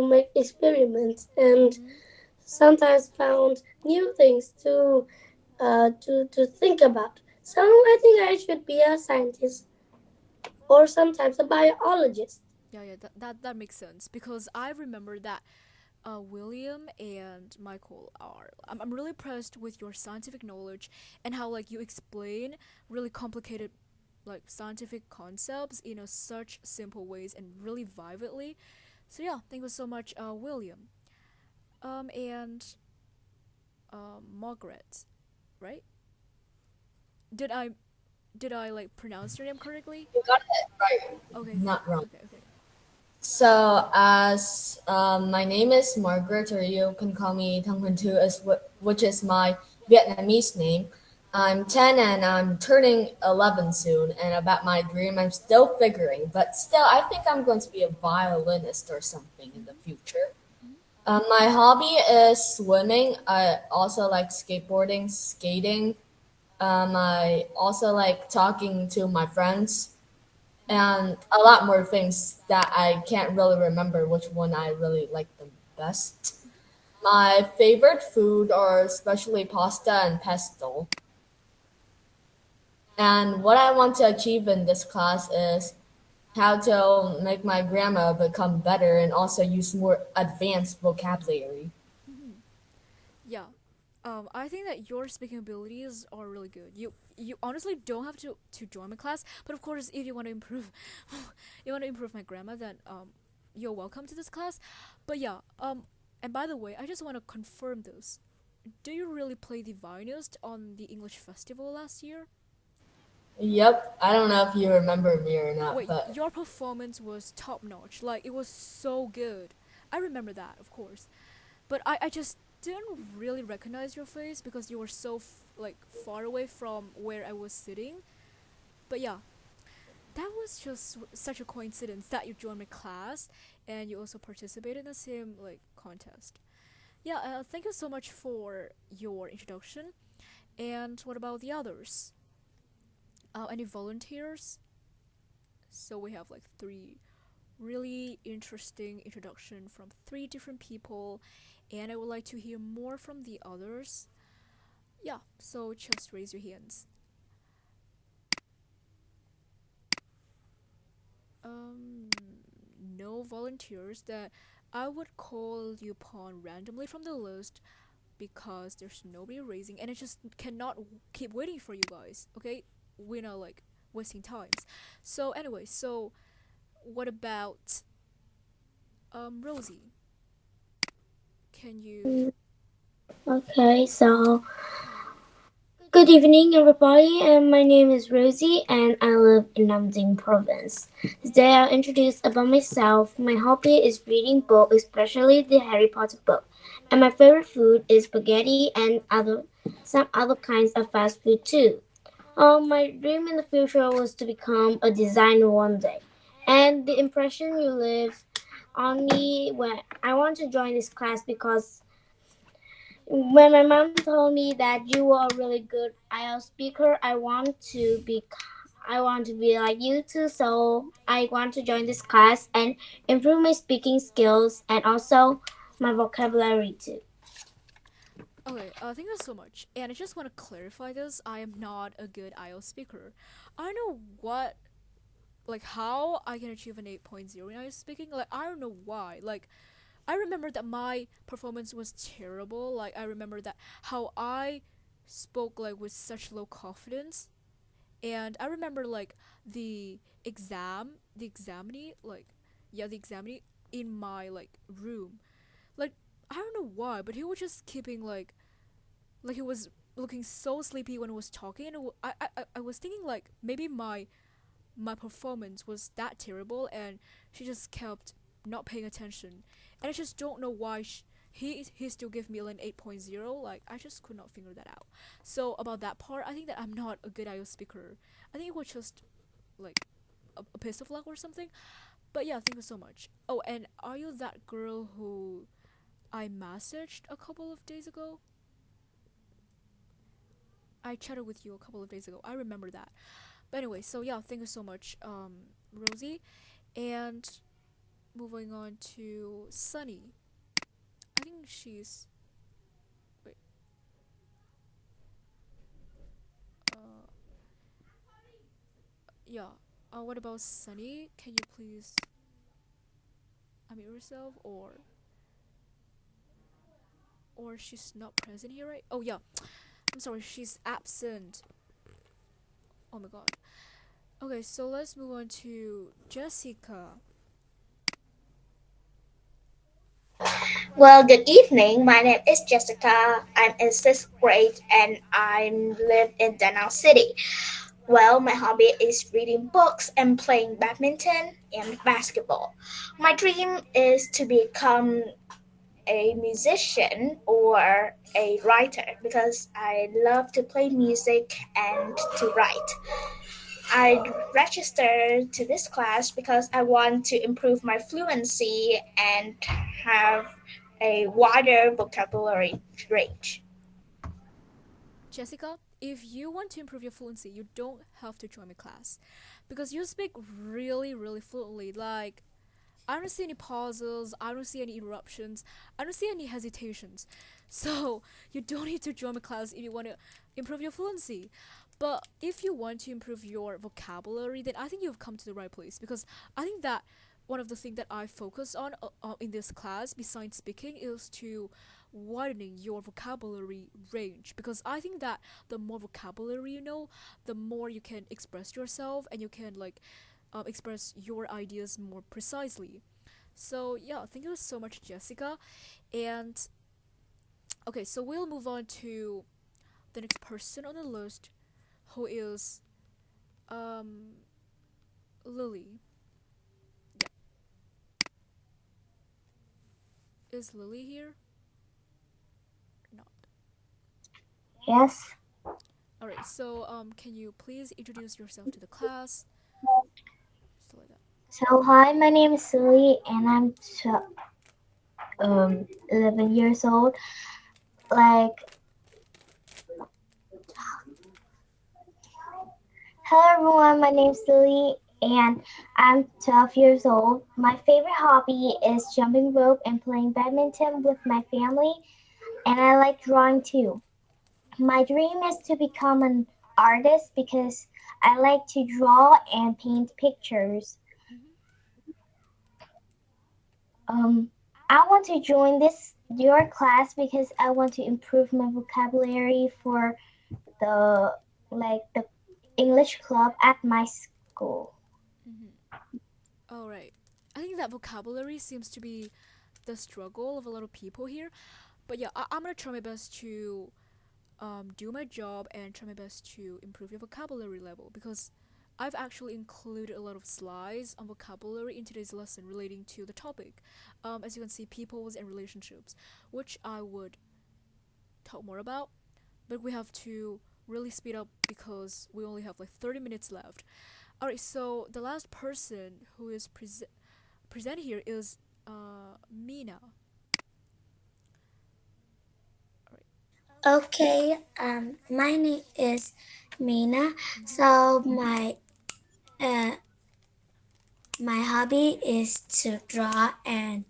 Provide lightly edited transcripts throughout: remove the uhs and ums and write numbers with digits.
to make experiments and Mm-hmm. sometimes found new things to think about. So I think I should be a scientist or sometimes a biologist. Yeah, yeah, that makes sense because I remember that William and Michael are. I'm really impressed with your scientific knowledge and how like you explain really complicated like scientific concepts in a such simple ways and really vividly. So yeah, thank you so much, William. And Margaret, right? Did I did I like pronounce your name correctly? You got it right, Okay, not wrong. okay, okay. So, as my name is Margaret, or you can call me Thang Hun Tu, which is my Vietnamese name. I'm 10 and I'm turning 11 soon. And about my dream, I'm still figuring, but still, I think I'm going to be a violinist or something in the Mm-hmm, future. mm-hmm. My hobby is swimming. I also like skateboarding, skating. I also like talking to my friends and a lot more things that I can't really remember which one I really like the best. My favorite food are especially pasta and pesto. And what I want to achieve in this class is how to make my grammar become better and also use more advanced vocabulary. Mm-hmm. Yeah. I think that your speaking abilities are really good. You honestly don't have to join my class, but of course, if you want to improve, you want to improve my grammar, then you're welcome to this class. But yeah, and by the way, I just want to confirm this. Do you really play the violinist on the English festival last year? Yep, I don't know if you remember me or not, Wait, but your performance was top notch. Like it was so good. I remember that, of course. But I just didn't really recognize your face because you were so like far away from where I was sitting. But yeah, that was just such a coincidence that you joined my class and you also participated in the same like contest. Yeah, thank you so much for your introduction. And what about the others? Any volunteers? So we have like three really interesting introduction from three different people, and I would like to hear more from the others. Yeah, so just raise your hands. Um, no volunteers that I would call you upon randomly from the list because there's nobody raising, and I just cannot keep waiting for you guys. Okay, we're not like wasting times. So anyway, so what about Rosie? Can you? Okay, so good evening, everybody, and my name is Rosie, and I live in Namding Province. Today, I'll introduce about myself. My hobby is reading books, especially the Harry Potter book, and my favorite food is spaghetti and some other kinds of fast food too. My dream in the future was to become a designer one day, and the impression you leave on me when I want to join this class because when my mom told me that you were a really good IELTS speaker, I want to be like you too. So I want to join this class and improve my speaking skills and also my vocabulary too. Okay, thank you so much. And I just want to clarify this. I am not a good IELTS speaker. I know what, like, how I can achieve an 8.0 in IELTS speaking. Like, I don't know why. Like, I remember that my performance was terrible. Like, I remember that how I spoke, like, with such low confidence. And I remember, like, the examinee, like, yeah, the examinee in my, like, room. Like, I don't know why, but he was just keeping, like he was looking so sleepy when he was talking, and I was thinking like maybe my performance was that terrible and she just kept not paying attention, and I just don't know why he still gave me an 8.0. Like I just could not figure that out. So about that part, I think that I'm not a good IELTS speaker. I think it was just like a piece of luck or something. But yeah, thank you so much. Oh, and are you that girl who I messaged a couple of days ago? I chatted with you a couple of days ago. I remember that. But anyway, so yeah, thank you so much, Rosie. And moving on to Sunny. I think she's wait. Uh, yeah. What about Sunny? Can you please unmute yourself, or she's not present here, right? Oh yeah. I'm sorry. She's absent. Oh my god. Okay, so let's move on to Jessica. Well, good evening. My name is Jessica. I'm in sixth grade and I live in Danao City. Well, my hobby is reading books and playing badminton and basketball. My dream is to become a musician or a writer because I love to play music and to write. I registered to this class because I want to improve my fluency and have a wider vocabulary range. Jessica, if you want to improve your fluency, you don't have to join my class because you speak really, really fluently. Like, I don't see any pauses, I don't see any interruptions, I don't see any hesitations. So, you don't need to join my class if you want to improve your fluency. But if you want to improve your vocabulary, then I think you've come to the right place because I think that one of the things that I focus on in this class, besides speaking, is to widening your vocabulary range because I think that the more vocabulary you know, the more you can express yourself and you can like express your ideas more precisely. So yeah, thank you so much, Jessica. And okay, so we'll move on to the next person on the list, who is um Lily. Yeah, is Lily here? Not. Yes. All right. So can you please introduce yourself to the class? So like that. So hi, my name is Silly, and I'm 11 years old. Like, hello everyone, my name is Silly, and I'm 12 years old. My favorite hobby is jumping rope and playing badminton with my family, and I like drawing too. My dream is to become an artist because I like to draw and paint pictures. Mm-hmm. Um, I want to join this your class because I want to improve my vocabulary for the the English club at my school. Mm-hmm. All right. I think that vocabulary seems to be the struggle of a lot of people here. But yeah, I'm gonna try my best to do my job and try my best to improve your vocabulary level because I've actually included a lot of slides on vocabulary in today's lesson relating to the topic. As you can see, peoples and relationships, which I would talk more about, but we have to really speed up because we only have like 30 minutes left. All right, so the last person who is present here is Mina. All right. Okay, my name is Mina. Mm-hmm. So uh, my hobby is to draw and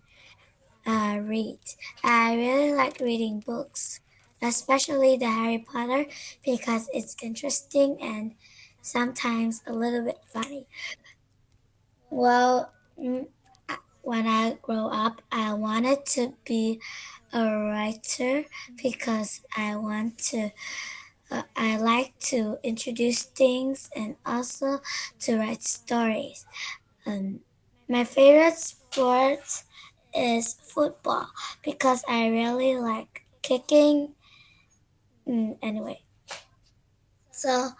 read. I really like reading books, especially the Harry Potter, because it's interesting and sometimes a little bit funny. Well, when I grow up, I wanted to be a writer Mm-hmm. because I like to introduce things and also to write stories. Um, my favorite sport is football because I really like kicking. Anyway, so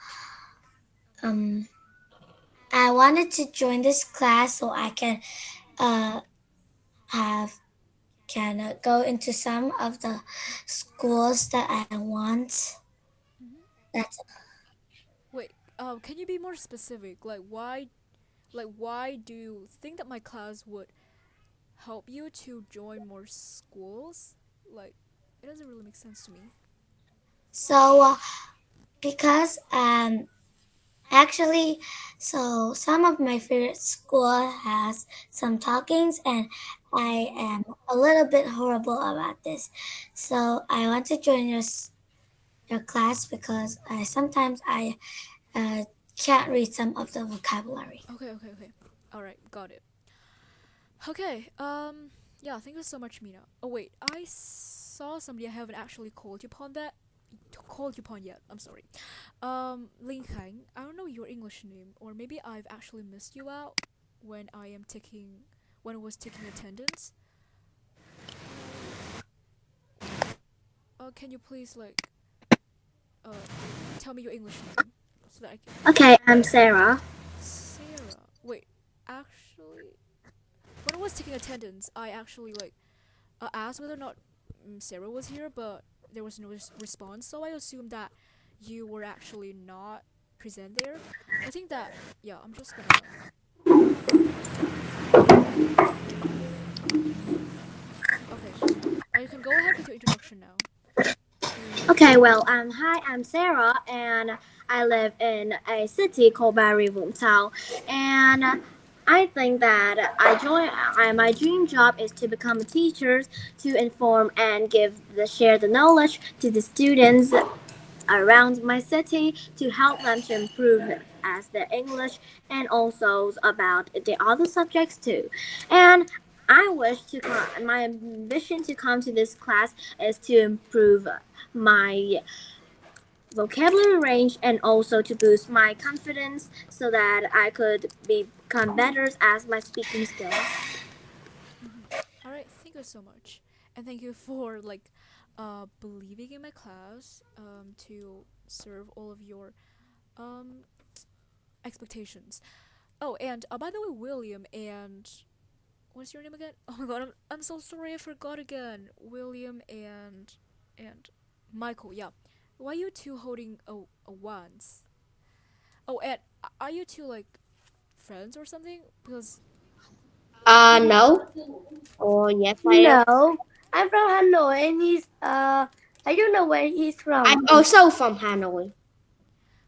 um, I wanted to join this class so I can uh, have can go into some of the schools that I want. Mm-hmm. That's Wait, can you be more specific? Why do you think that my class would help you to join more schools? Like, it doesn't really make sense to me. so because Actually, so some of my favorite school has some talkings, and I am a little bit horrible about this. So I want to join your class because sometimes I uh, can't read some of the vocabulary. Okay, okay, okay. All right, got it. Okay. Yeah. Thank you so much, Mina. Oh wait, I saw somebody I haven't actually called you upon that. Called you upon yet. I'm sorry. Ling Kang. I don't know your English name, or maybe I've actually missed you out when I was taking attendance. Uh, can you please uh tell me your English name so that I can. Okay, I'm Sarah. Sarah. Wait, actually, when I was taking attendance, I actually asked whether or not Sarah was here, but there was no response. So I assumed that you were actually not present there. I think that yeah. I'm just gonna. Okay, you can go ahead with your introduction now. Okay, well, hi, I'm Sarah, and I live in a city called Barry, Vũng and I think that my dream job is to become a teacher to inform and share the knowledge to the students around my city to help them to improve as their English and also about the other subjects too. And my ambition to come to this class is to improve my vocabulary range and also to boost my confidence so that I could become better as my speaking skills. All right, thank you so much, and thank you for believing in my class to serve all of your um expectations. Oh, and by the way, William and what's your name again? Oh my god, I'm so sorry, I forgot again. William and Michael. Yeah, why you two holding a wands? Oh, and are you two friends or something? Because No. Or yes, I am. No, I'm from Hanoi and I don't know where he's from. I'm also from Hanoi.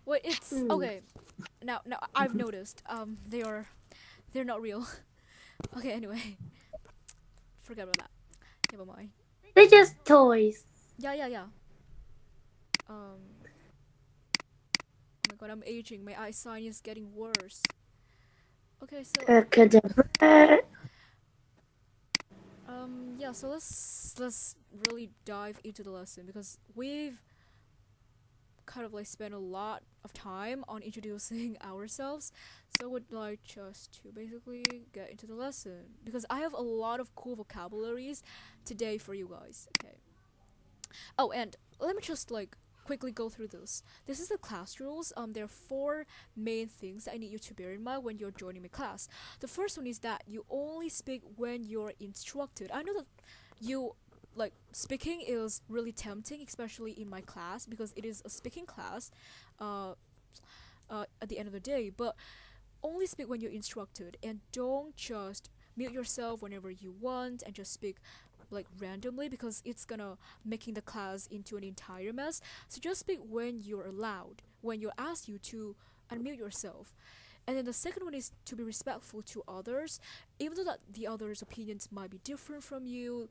wait, it's Hmm. okay. Now I've noticed they're not real. Okay, anyway, forget about that. Never mind. They're just toys. Yeah, yeah, yeah. Um, oh my god, I'm aging. My eyesight is getting worse. Okay, so Kadabra. yeah, so let's really dive into the lesson because we've kind of spent a lot of time on introducing ourselves. So I would like just to basically get into the lesson because I have a lot of cool vocabularies today for you guys. Okay. Oh, and let me just quickly go through this. This is the class rules. There are four main things that I need you to bear in mind when you're joining my class. The first one is that you only speak when you're instructed. I know that you speaking is really tempting, especially in my class because it is a speaking class. Uh, at the end of the day, but only speak when you're instructed and don't just mute yourself whenever you want and just speak randomly because it's gonna making the class into an entire mess. So just speak when you're allowed, when you're asked you to unmute yourself. And then the second one is to be respectful to others, even though that the others' opinions might be different from you.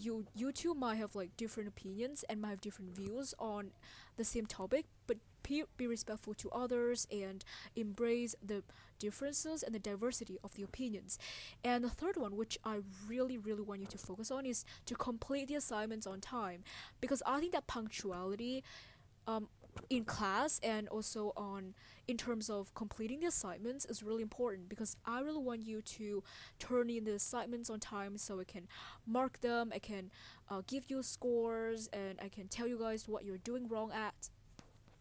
You two might have different opinions and might have different views on the same topic, but be respectful to others and embrace the differences and the diversity of the opinions. And the third one, which I really really want you to focus on, is to complete the assignments on time, because I think that punctuality um, in class and also on in terms of completing the assignments is really important, because I really want you to turn in the assignments on time so I can mark them, I can give you scores, and I can tell you guys what you're doing wrong at.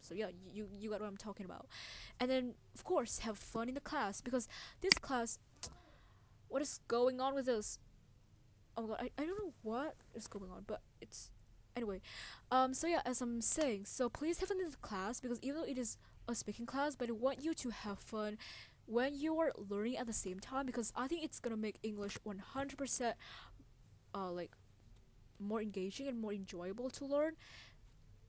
So yeah, you got what I'm talking about. And then of course have fun in the class, because this class, what is going on with this? Oh my god, I don't know what is going on, but it's anyway. So yeah, as I'm saying, so please have fun in the class, because even though it is a speaking class, but I want you to have fun when you are learning at the same time, because I think it's gonna make English 100% uh like more engaging and more enjoyable to learn.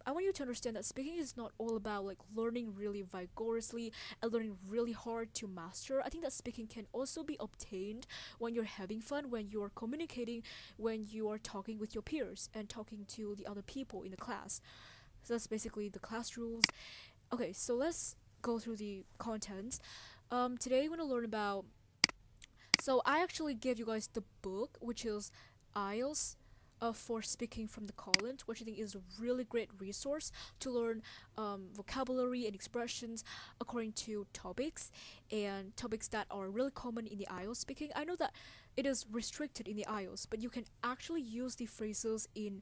I want you to understand that speaking is not all about like learning really vigorously and learning really hard to master. I think that speaking can also be obtained when you're having fun, when you're communicating, when you are talking with your peers and talking to the other people in the class. So that's basically the class rules. Okay, so let's go through the contents. Today we're gonna learn about. So I actually gave you guys the book, which is IELTS. For speaking from the college, which I think is a really great resource to learn vocabulary and expressions according to topics and topics that are really common in the IELTS speaking. I know that it is restricted in the IELTS, but you can actually use the phrases in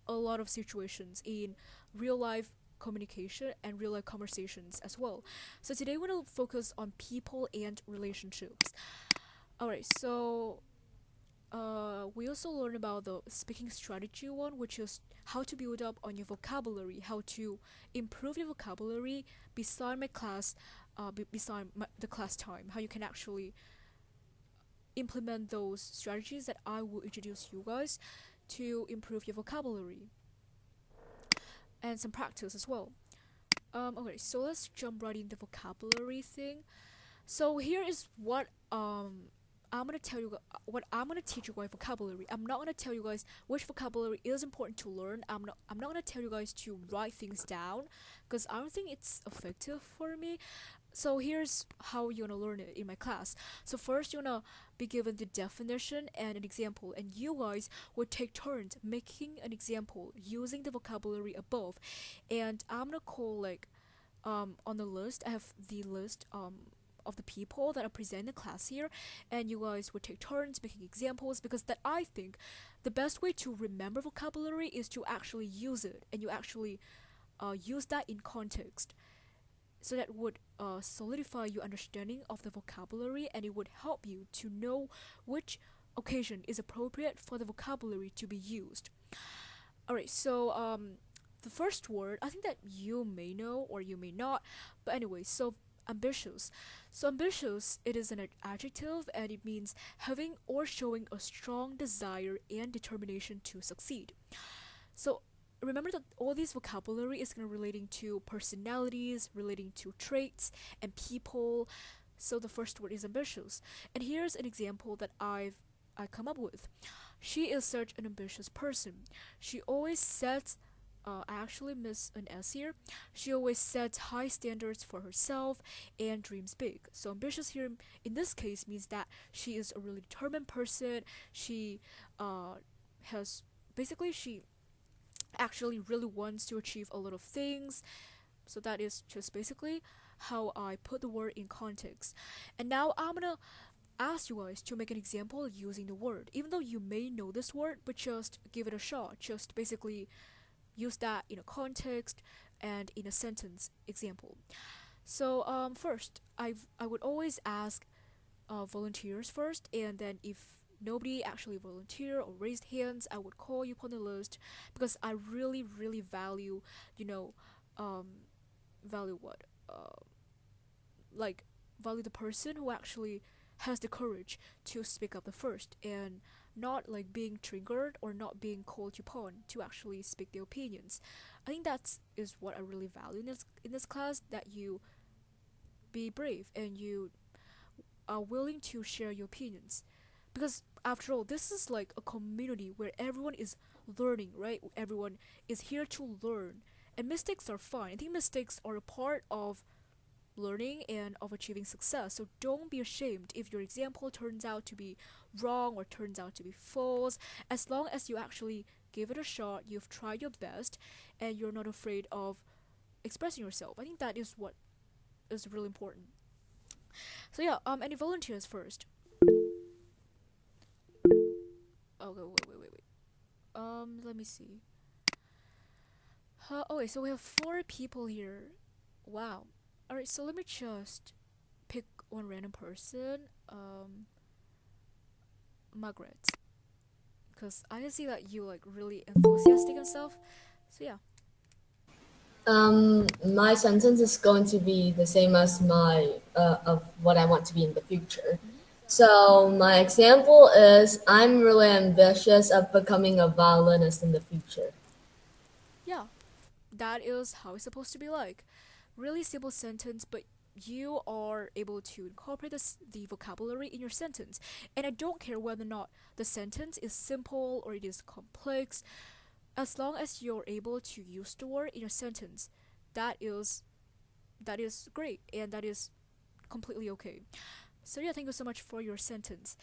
a lot of situations in real life communication and real life conversations as well. So today we're going to focus on people and relationships. Alright, so we also learn about the speaking strategy one, which is how to build up on your vocabulary, how to improve your vocabulary beside my class, the class time, how you can actually implement those strategies that I will introduce you guys to improve your vocabulary and some practice as well. Okay, so let's jump right in the vocabulary thing. So here is what I'm gonna tell you what I'm gonna teach you guys vocabulary. I'm not gonna tell you guys which vocabulary is important to learn. I'm not gonna tell you guys to write things down because I don't think it's effective for me. So here's how you're gonna learn it in my class. So first you're gonna be given the definition and an example, and you guys would take turns making an example using the vocabulary above. And I'm gonna call like on the list. I have the list of the people that are present in the class here, and you guys would take turns making examples because that I think the best way to remember vocabulary is to actually use it, and you actually use that in context. So that would solidify your understanding of the vocabulary, and it would help you to know which occasion is appropriate for the vocabulary to be used. Alright, so the first word I think that you may know or you may not, but anyway, so ambitious. So ambitious, it is an adjective and it means having or showing a strong desire and determination to succeed. So remember that all this vocabulary is going to relating to personalities, relating to traits and people. So the first word is ambitious. And here's an example that I come up with. She is such an ambitious person. She always sets I actually miss an S here. She always sets high standards for herself and dreams big. So ambitious here in this case means that she is a really determined person. She has basically she actually really wants to achieve a lot of things. So that is just basically how I put the word in context. And now I'm gonna ask you guys to make an example using the word. Even though you may know this word, but just give it a shot. Just basically use that in a context and in a sentence example. So first, I would always ask volunteers first, and then if nobody actually volunteer or raised hands, I would call you upon the list because I really value, you know, um, value what, like value the person who actually has the courage to speak up the first and not like being triggered or not being called upon to actually speak their opinions. I think that is what I really value in this class, that you be brave and you are willing to share your opinions, because after all this is like a community where everyone is learning, right? Everyone is here to learn, and mistakes are fine. I think mistakes are a part of learning and of achieving success. So don't be ashamed if your example turns out to be wrong or turns out to be false. As long as you actually give it a shot, you've tried your best, and you're not afraid of expressing yourself. I think that is what is really important. So yeah, any volunteers first? Okay, wait. Let me see. Okay, so we have 4 people here. Wow. Alright, so let me just pick one random person. Margaret. Because I can see that you like really enthusiastic and stuff. So yeah. My sentence is going to be the same as my of what I want to be in the future. Hmm. So my example is I'm really ambitious of becoming a violinist in the future. Yeah, that is how it's supposed to be like. Really simple sentence, but you are able to incorporate the vocabulary in your sentence. And I don't care whether or not the sentence is simple or it is complex, as long as you're able to use the word in your sentence, that is that is great and that is completely okay. So yeah, thank you so much for your sentence.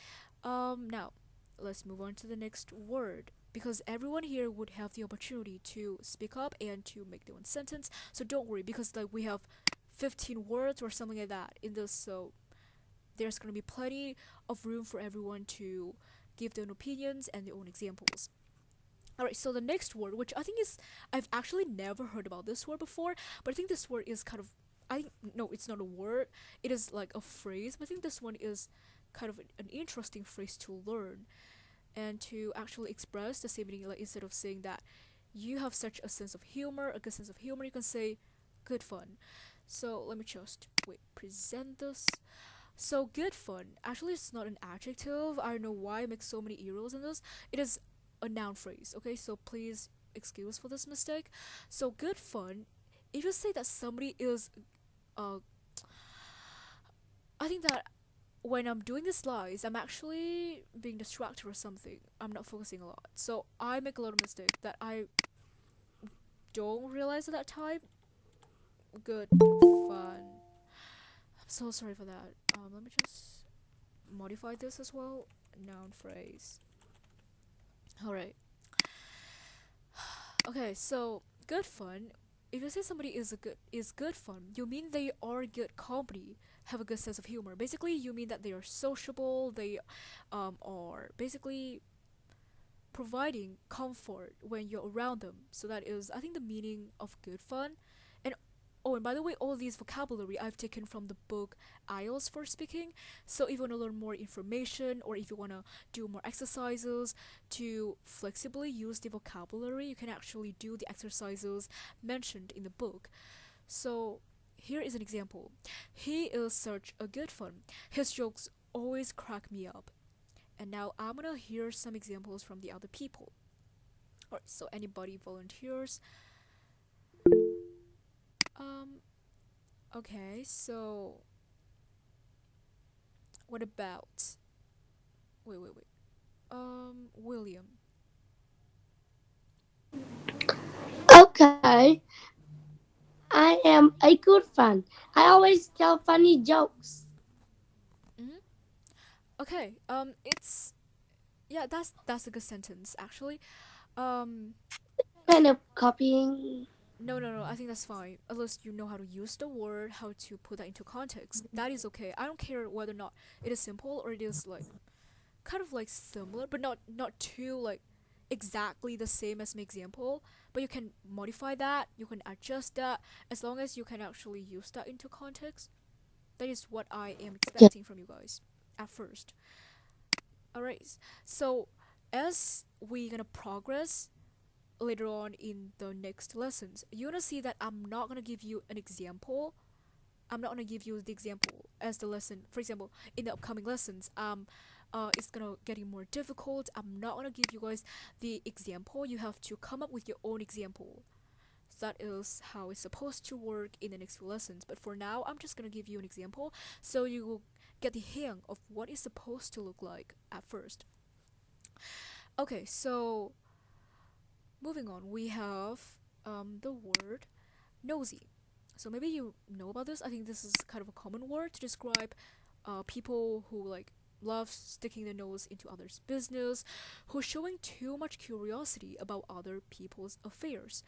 Now let's move on to the next word, because everyone here would have the opportunity to speak up and to make their own sentence. So don't worry, because like we have 15 words or something like that in this, so there's gonna be plenty of room for everyone to give their own opinions and their own examples. Alright, so the next word, which I think is, I've actually never heard about this word before, but I think this word is kind of, no, it's not a word, it is like a phrase, but I think this one is kind of an interesting phrase to learn and to actually express the same meaning, like instead of saying that you have such a sense of humor, a good sense of humor, you can say good fun. So let me just, wait, present this. So good fun, actually it's not an adjective, I don't know why I make so many eros in this, it is a noun phrase, okay? So please excuse for this mistake. So good fun, if you say that somebody is, uh, I think that when I'm doing the slides, I'm actually being distracted or something. I'm not focusing a lot. So I make a lot of mistakes that I don't realize at that time. Good fun. I'm so sorry for that. Let me just modify this as well. Noun phrase. Alright. Okay, so good fun. If you say somebody is good fun, you mean they are good company, have a good sense of humor. Basically, you mean that they are sociable. They are basically providing comfort when you're around them. So that is, I think, the meaning of good fun. And oh, and by the way, all these vocabulary I've taken from the book IELTS for Speaking. So if you want to learn more information, or if you want to do more exercises to flexibly use the vocabulary, you can actually do the exercises mentioned in the book. So here is an example. He is such a good fun. His jokes always crack me up. And now I'm gonna hear some examples from the other people. Alright, so anybody volunteers? Um, okay, so what about, wait. William. Okay, I am a good fan. I always tell funny jokes. Mm-hmm. Okay, it's, yeah, that's a good sentence actually. Um, Kind of copying. no, I think that's fine. At least you know how to use the word, how to put that into context. That is okay. I don't care whether or not it is simple or it is like kind of like similar, but not too like exactly the same as my example. But you can modify that, you can adjust that, as long as you can actually use that into context. That is what I am Yeah. expecting from you guys at first. Alright, so as we gonna progress later on in the next lessons, you're gonna see that I'm not gonna give you an example. I'm not gonna give you the example as the lesson. For example, in the upcoming lessons, it's gonna getting more difficult. I'm not gonna give you guys the example. You have to come up with your own example. So that is how it's supposed to work in the next few lessons. But for now, I'm just gonna give you an example so you will get the hang of what it's supposed to look like at first. Okay, so moving on, we have the word nosy. So maybe you know about this. I think this is kind of a common word to describe people who like love sticking their nose into others' business, who are showing too much curiosity about other people's affairs.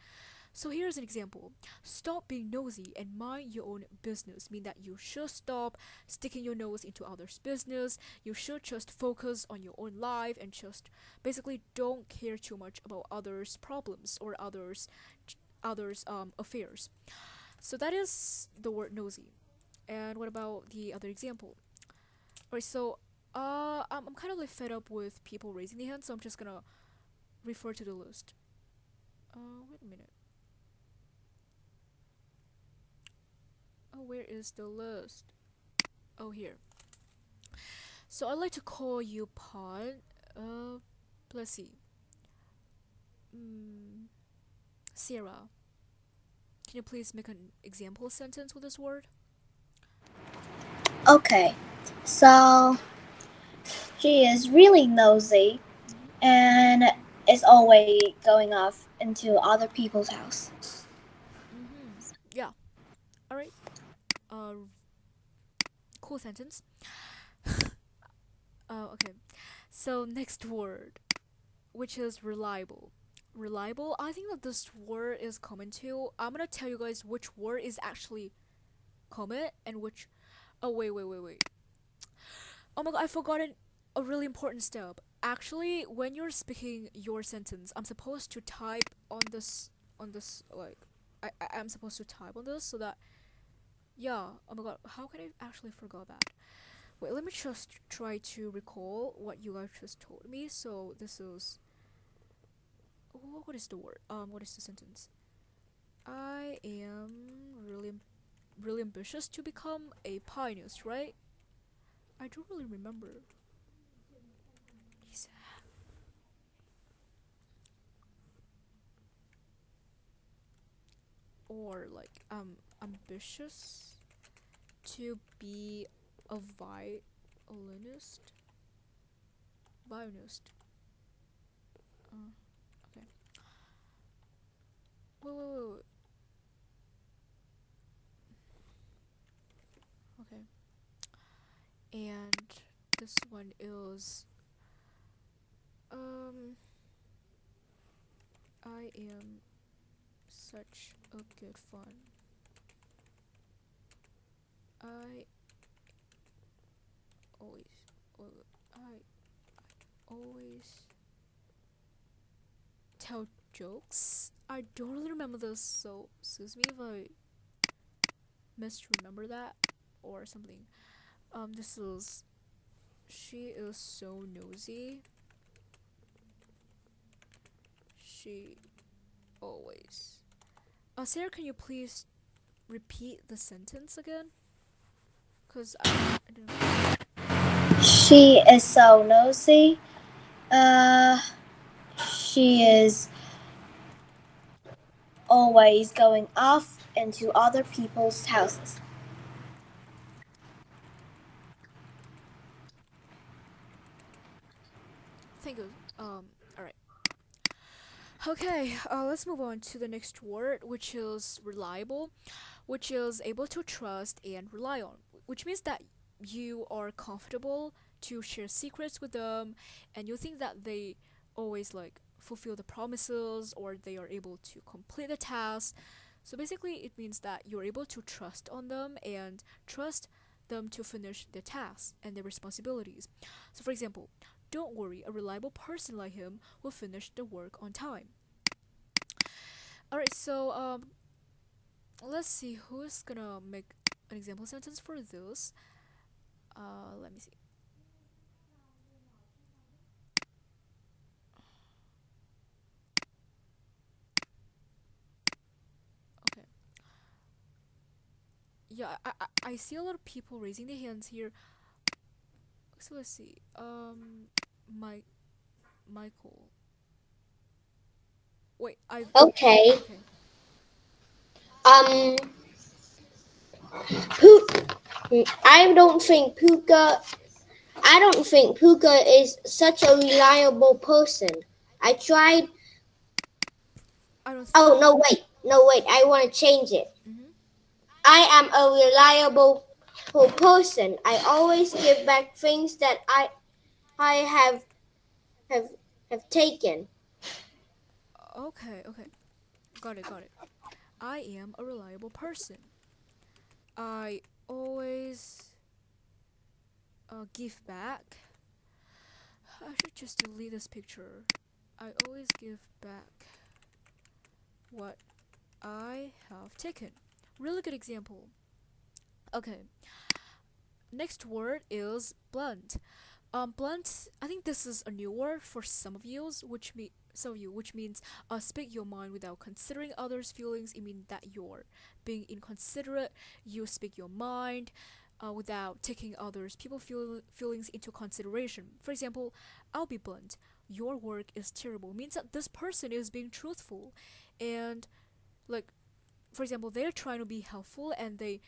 So here's an example. Stop being nosy and mind your own business mean that you should stop sticking your nose into others' business. You should just focus on your own life and just basically don't care too much about others' problems or others affairs. So that is the word nosy. And what about the other example? Alright, so I'm kind of like fed up with people raising their hands, so I'm just gonna refer to the list. Wait a minute. Oh, where is the list? Oh, here. So I'd like to call you Pod. Let's see. Sarah. Can you please make an example sentence with this word? Okay, so she is really nosy Mm-hmm. and is always going off into other people's house. Mm-hmm. Yeah. All right. Cool sentence. Okay. So next word, which is reliable. Reliable. I think that this word is common too. I'm gonna tell you guys which word is actually common and which. Oh wait. Oh my god, I forgot a really important step. Actually, when you're speaking your sentence, I'm supposed to type on this like I'm supposed to type on this so that yeah. Oh my god, how can I actually forgot that? Wait, let me just try to recall what you guys just told me. So this is what is the word? What is the sentence? I am really really ambitious to become a pianist, right? I don't really remember. He's or like ambitious to be a violinist. Violinist. Uh, okay. Wait. Okay. And this one is um. I am such a good fun. I always, I always tell jokes. I don't really remember this, so excuse me if I misremember that or something. This is she is so nosy. She always. Sarah, can you please repeat the sentence again? Cause I don't know. She is so nosy. Uh, she is always going off into other people's houses. Thank you. All right. Okay. Let's move on to the next word, which is reliable, which is able to trust and rely on, which means that you are comfortable to share secrets with them, and you think that they always like fulfill the promises or they are able to complete the task. So basically, it means that you're able to trust on them and trust them to finish their tasks and their responsibilities. So, for example, don't worry, a reliable person like him will finish the work on time. Alright, so let's see who's gonna make an example sentence for this. Let me see. Okay. Yeah, I see a lot of people raising their hands here. So let's see. My Michael. Wait, I've Okay. okay. Um, Pu- I don't think Puka. I don't think Puka is such a reliable person. I tried. I don't. Oh no! Wait, no wait. I want to change it. Mm-hmm. I am a reliable person. I always give back things that I have have taken. Okay. Got it. I am a reliable person. I always give back. I should just delete this picture. I always give back what I have taken. Really good example. Okay, next word is blunt. Blunt. I think this is a new word for some of you, which means speak your mind without considering others' feelings. It means that you're being inconsiderate. You speak your mind without taking others' feelings into consideration. For example, I'll be blunt. Your work is terrible. Means that this person is being truthful, and like for example, they're trying to be helpful and they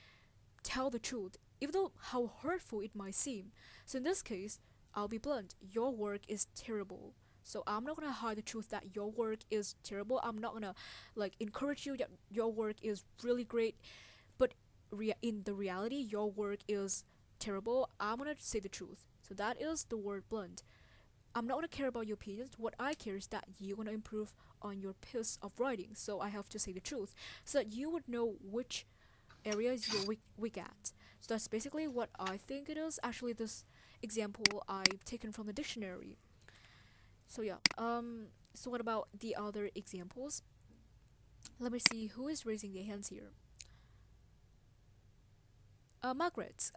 tell the truth, even though how hurtful it might seem. So in this case, I'll be blunt. Your work is terrible. So I'm not gonna hide the truth that your work is terrible. I'm not gonna like encourage you that your work is really great, but in the reality, your work is terrible. I'm gonna say the truth. So that is the word blunt. I'm not gonna care about your opinions. What I care is that you're gonna improve on your piece of writing. So I have to say the truth, so that you would know which areas you're weak at. So that's basically what I think it is. Actually, this example I've taken from the dictionary. So yeah. So what about the other examples? Let me see who is raising their hands here. Margaret.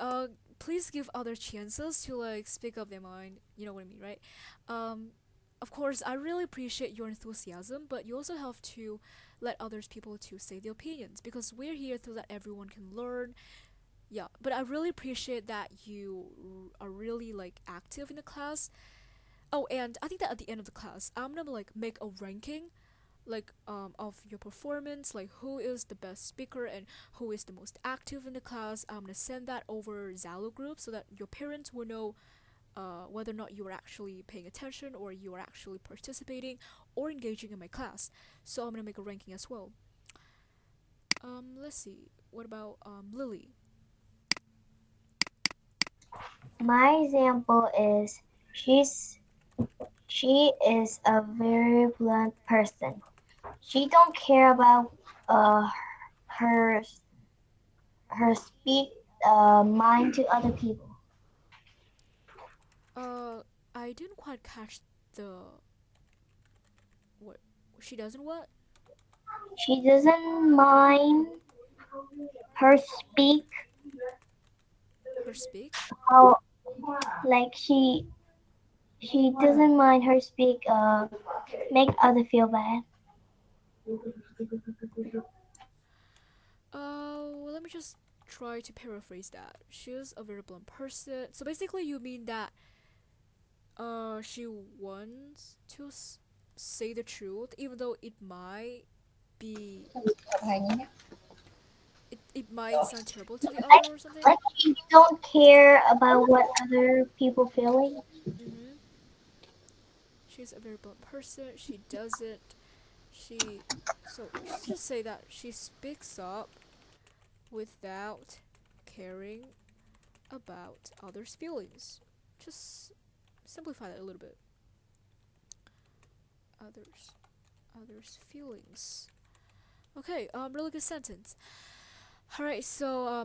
Please give other chances to like speak up their mind. You know what I mean, right? Um, of course, I really appreciate your enthusiasm, but you also have to let others people to say their opinions because we're here so that everyone can learn. Yeah, but I really appreciate that you are really like active in the class. Oh, and I think that at the end of the class, I'm gonna like make a ranking like of your performance, like who is the best speaker and who is the most active in the class. I'm gonna send that over Zalo group so that your parents will know whether or not you are actually paying attention or you are actually participating or engaging in my class. So I'm gonna make a ranking as well. Let's see. What about Lily? My example is she's she is a very blunt person. She don't care about uh her her speak mind to other people. Uh, I didn't quite catch the what she doesn't what She doesn't mind her speak her speak. how like she doesn't mind her speak make other feel bad. Let me just try to paraphrase that. She's a very blunt person. So basically, you mean that she wants to say the truth, even though it might be it might sound terrible to the Like other or something. like she don't care about what other people feeling. Mm-hmm. She's a very blunt person. She doesn't. She just say that she speaks up without caring about others' feelings. Just simplify that a little bit. Others, others' feelings. Okay, really good sentence. All right, so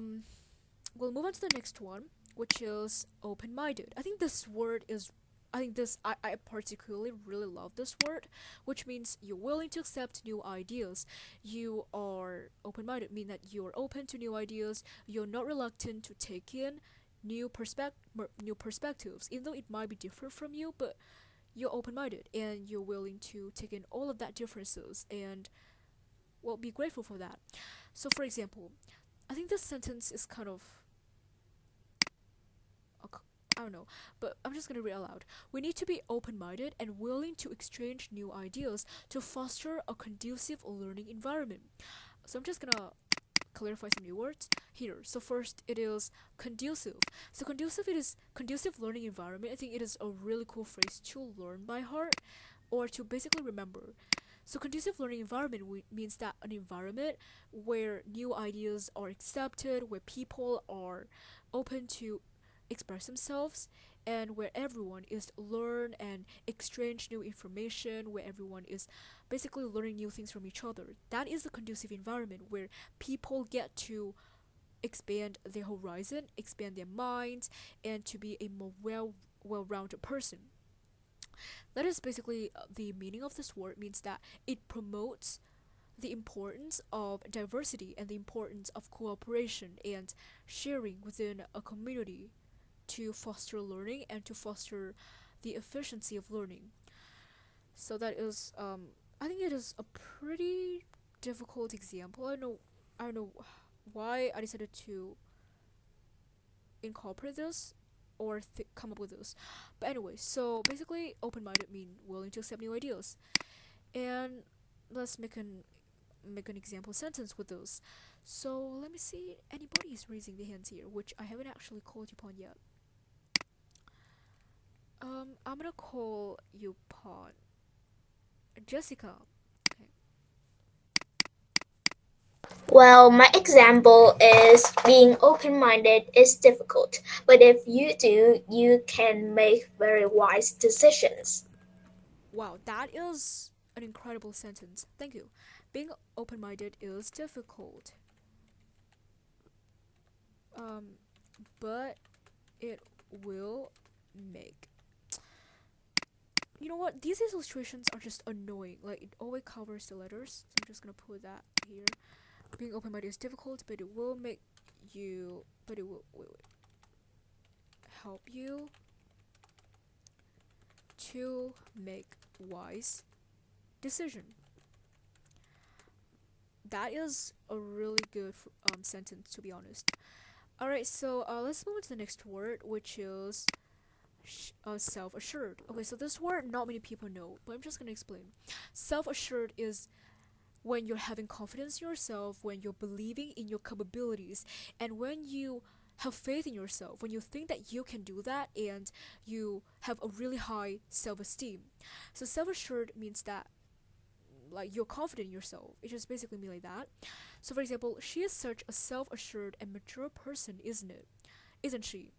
we'll move on to the next one, which is open-minded. I think this word is. I think this. I particularly really love this word, which means you're willing to accept new ideas. You are open-minded, mean that you're open to new ideas. You're not reluctant to take in new perspectives, even though it might be different from you, but you're open-minded and you're willing to take in all of that differences and well be grateful for that. So for example, I think this sentence is kind of I don't know, but I'm just gonna read aloud. We need to be open-minded and willing to exchange new ideas to foster a conducive learning environment. So I'm just gonna clarify some new words here. So first it is conducive. So conducive, it is conducive learning environment. I think it is a really cool phrase to learn by heart or to basically remember. So conducive learning environment means that an environment where new ideas are accepted, where people are open to express themselves, and where everyone is learn and exchange new information, where everyone is basically learning new things from each other. That is a conducive environment where people get to expand their horizon, expand their minds, and to be a more well-rounded person. That is basically the meaning of this word means that it promotes the importance of diversity and the importance of cooperation and sharing within a community to foster learning and to foster the efficiency of learning. So that is I think it is a pretty difficult example. I don't know why I decided to incorporate this or come up with this. But anyway, so basically open-minded mean willing to accept new ideas. And let's make an make an example sentence with those. So let me see. Anybody is raising their hands here, which I haven't actually called upon yet. I'm gonna call you upon Jessica. Okay. Well, my example is being open minded is difficult, but if you do, you can make very wise decisions. Wow, that is an incredible sentence. Thank you. Being open-minded is difficult. Um, but it will make. You know what? These illustrations are just annoying. Like it always covers the letters, so I'm just gonna put that here. Being open-minded is difficult, but it will make you. But it will help you to make wise decision. That is a really good sentence, to be honest. All right, so let's move on to the next word, which is self-assured. Okay, so this word not many people know, but I'm just gonna explain. Self-assured is when you're having confidence in yourself, when you're believing in your capabilities, and when you have faith in yourself, when you think that you can do that, and you have a really high self-esteem. So self-assured means that like you're confident in yourself. It just basically means like that. So for example, she is such a self-assured and mature person, isn't it? Isn't she?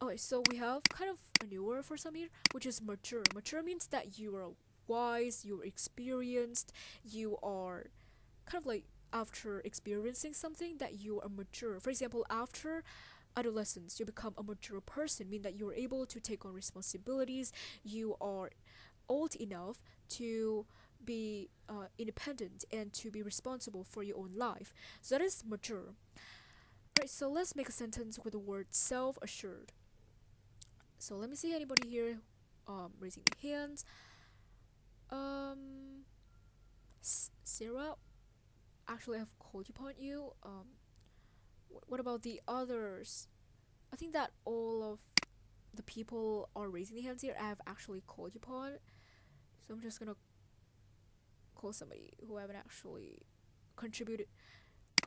Okay, so we have kind of a new word for some here, which is mature. Mature means that you are wise, you're experienced, you are kind of like after experiencing something that you are mature. For example, after adolescence, you become a mature person, mean that you're able to take on responsibilities, you are old enough to be independent and to be responsible for your own life. So that is mature. Right, so let's make a sentence with the word self-assured. So let me see anybody here raising their hands. Um, Sarah, actually I've called upon you. What about the others? I think that all of the people are raising their hands here. I have actually called upon. So I'm just gonna call somebody who haven't actually contributed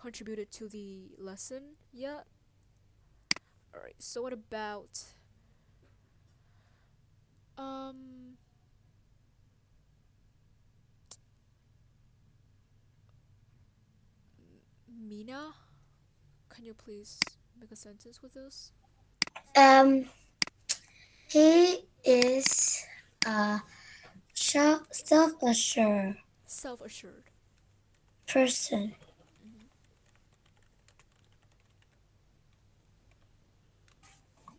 contributed to the lesson yet. Alright, so what about um Mina? Can you please make a sentence with this? Um, he is a self-assured Self-assured. person. Hmm.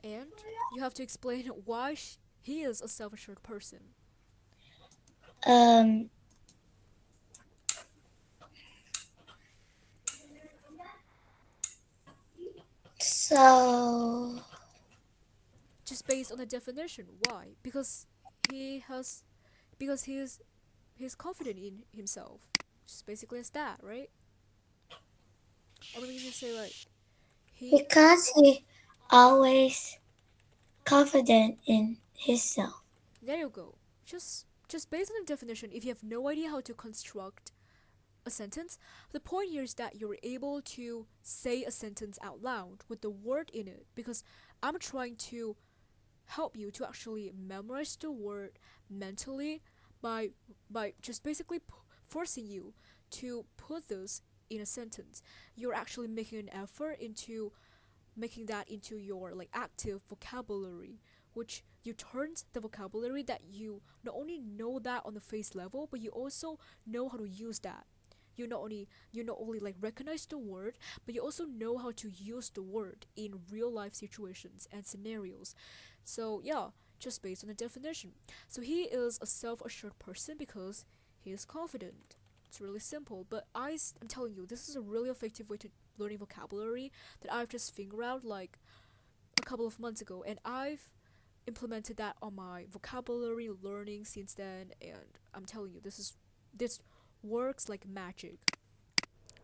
And you have to explain why he is a self-assured person. Um, so Just based on the definition. Why? He has because he's confident in himself. Just basically as that, right? Or maybe you can say like he because he always confident in himself. there you go. Just based on the definition, if you have no idea how to construct a sentence, the point here is that you're able to say a sentence out loud with the word in it because I'm trying to help you to actually memorize the word mentally by just basically forcing you to put those in a sentence. You're actually making an effort into making that into your like active vocabulary, which you turn the vocabulary that you not only know that on the face level, but you also know how to use that. You not only like recognize the word, but you also know how to use the word in real life situations and scenarios. So yeah, just based on the definition. So he is a self-assured person because he is confident. It's really simple, but I'm telling you, this is a really effective way to learning vocabulary that I've just figured out like a couple of months ago, and I've implemented that on my vocabulary learning since then. And I'm telling you, this works like magic.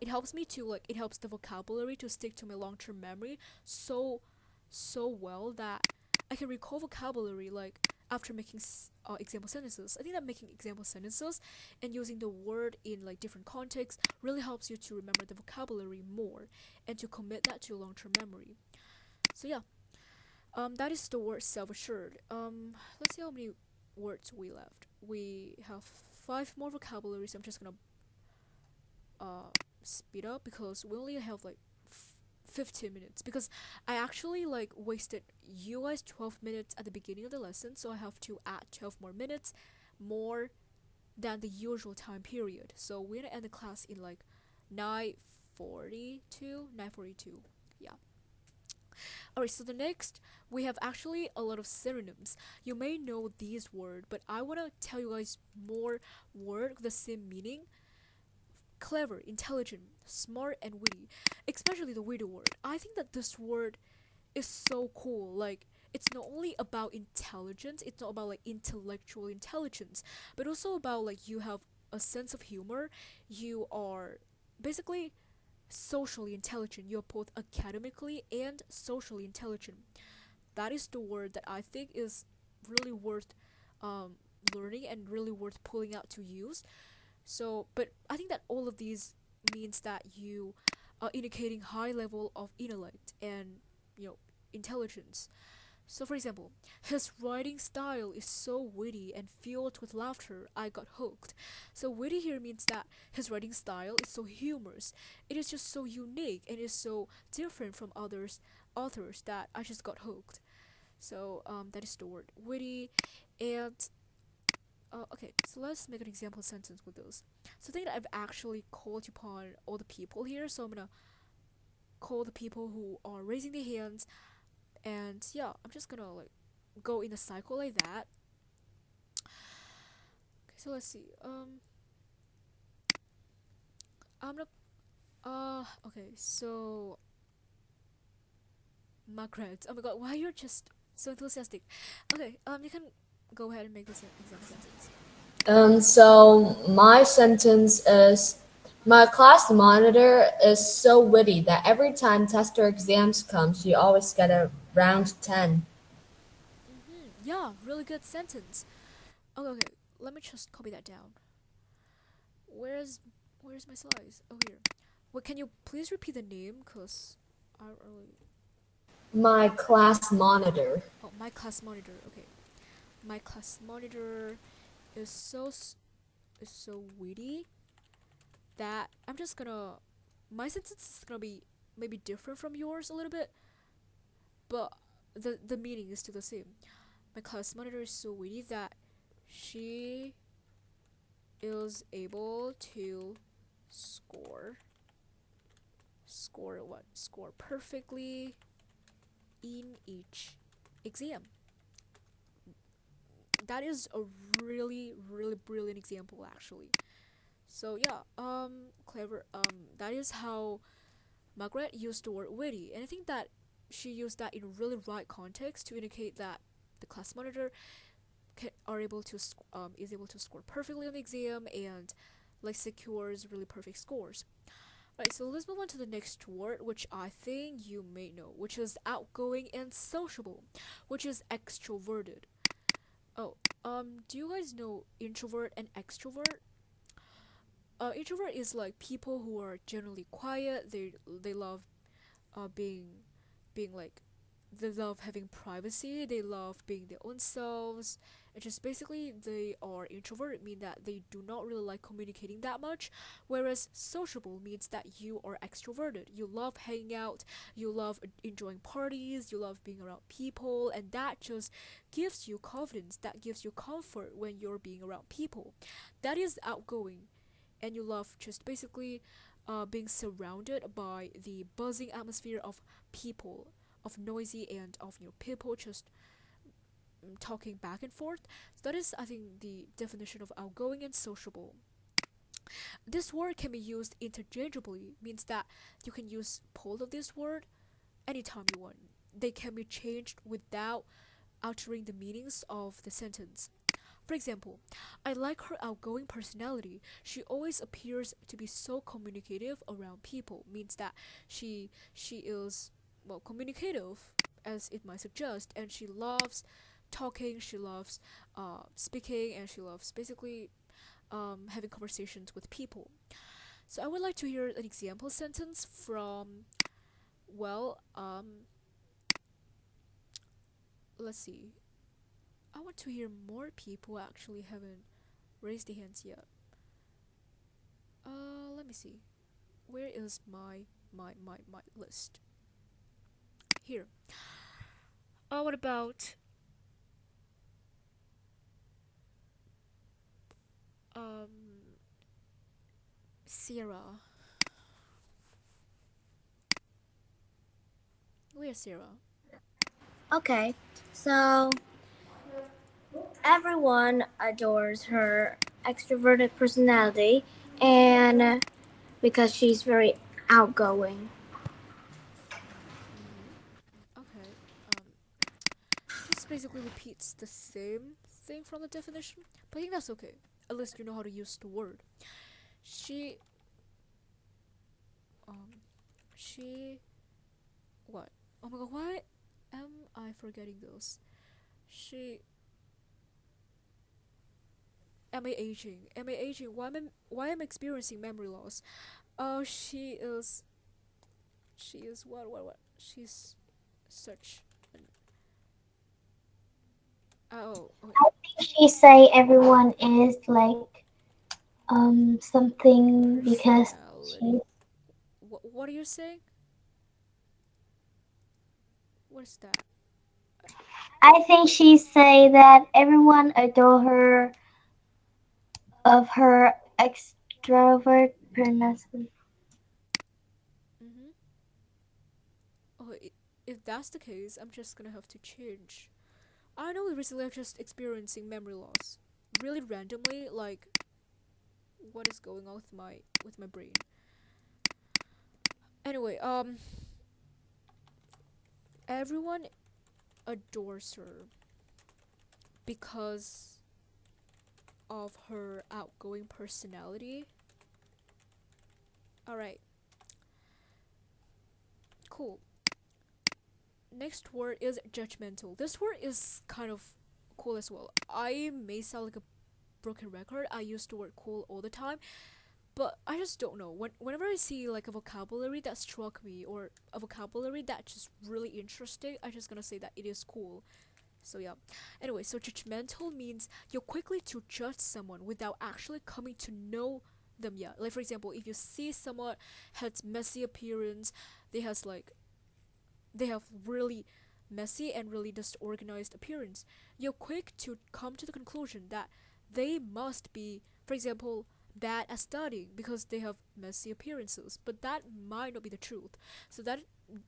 It helps me to like it helps the vocabulary to stick to my long-term memory so well that I can recall vocabulary like after making example sentences. I think that making example sentences and using the word in like different contexts really helps you to remember the vocabulary more and to commit that to your long-term memory. So yeah, that is the word self-assured. Let's see how many words we left. We have five more vocabularies. I'm just gonna uh speed up because we only have like 15 minutes because I actually like wasted you guys 12 minutes at the beginning of the lesson, so I have to add 12 more minutes more than the usual time period. So we're gonna end the class in like 9:42, 9:42. Yeah. Alright, so the next we have actually a lot of synonyms. You may know these words, but I wanna tell you guys more word with the same meaning. Clever, intelligent, smart, and witty. Especially the witty word. I think that this word is so cool. Like, it's not only about intelligence, it's not about like intellectual intelligence, but also about like you have a sense of humor. You are basically socially intelligent. You're both academically and socially intelligent. That is the word that I think is really worth um, learning and really worth pulling out to use. So, but I think that all of these means that you are indicating high level of intellect and you know intelligence. So, for example, his writing style is so witty and filled with laughter, I got hooked. So, witty here means that his writing style is so humorous. It is just so unique and is so different from others authors that I just got hooked. So, that is the word witty, and okay, so let's make an example sentence with those. So I think that I've actually called upon all the people here, so I'm gonna call the people who are raising their hands, and yeah, I'm just gonna like go in a cycle like that. Okay, so let's see. I'm gonna okay, so Margaret. Oh my god, why you're just so enthusiastic? Okay, you can go ahead and make this an example sentence. So my sentence is my class monitor is so witty that every time test or exams come, she always get a round 10. Yeah, really good sentence. Okay, okay, let me just copy that down. Where's where's my slides? Oh, here. Well, can you please repeat the name? Cause I really. My class monitor. Oh, my class monitor. Okay, my class monitor is is so witty that I'm just gonna. My sentence is gonna be maybe different from yours a little bit, but the meaning is still the same. My class monitor is so witty that she is able to score score perfectly in each exam. That is a really brilliant example actually. So yeah, clever. That is how Margaret used the word witty, and I think that she used that in really right context to indicate that the class monitor are able to is able to score perfectly on the exam and like secures really perfect scores. Right, so let's move on to the next word, which I think you may know, which is outgoing and sociable, which is extroverted. Oh, do you guys know introvert and extrovert? Introvert is like people who are generally quiet. They love being like they love having privacy. They love being their own selves. And just basically they are introverted mean that they do not really like communicating that much. Whereas sociable means that you are extroverted. You love hanging out, you love enjoying parties, you love being around people, and that just gives you confidence, that gives you comfort when you're being around people. That is outgoing, and you love just basically being surrounded by the buzzing atmosphere of people, of noisy and of people just talking back and forth. So that is, I think, the definition of outgoing and sociable. This word can be used interchangeably, means that you can use both of this word anytime you want. They can be changed without altering the meanings of the sentence. For example, I like her outgoing personality. She always appears to be so communicative around people. Means that she is well communicative, as it might suggest, and she loves talking, she loves speaking, and she loves basically having conversations with people. So I would like to hear an example sentence from, well, let's see. I want to hear more people actually haven't raised their hands yet. Let me see. Where is my list? Here. What about um Sarah? Where's Sarah? Okay, so everyone adores her extroverted personality and because she's very outgoing. Mm-hmm. Okay. Just basically repeats the same thing from the definition, but I think that's okay. At least you know how to use the word. She, um, she, what? Oh my god, why am I forgetting those? She, am I aging? Am I aging? Why am I experiencing memory loss? Oh, she is what? She's such an, oh, okay. She say everyone is like something because she. Personality. What are you saying? What is that? I think she say that everyone adore her of her extrovert personality. Mm-hmm. Oh, if that's the case, I'm just gonna have to change. I know recently I'm just experiencing memory loss, really randomly. Like, what is going on with my brain? Anyway, everyone adores her because of her outgoing personality. All right, cool. Next word is judgmental. This word is kind of cool as well. I may sound like a broken record. I use the word cool all the time, but I just don't know. Whenever I see like a vocabulary that struck me or a vocabulary that's just really interesting, I just gonna say that it is cool. So yeah. Anyway, so judgmental means you're quickly to judge someone without actually coming to know them yet. Like for example, if you see someone has messy appearance, they has like they have really messy and really disorganized appearance, you're quick to come to the conclusion that they must be, for example, bad at studying because they have messy appearances. But that might not be the truth. So that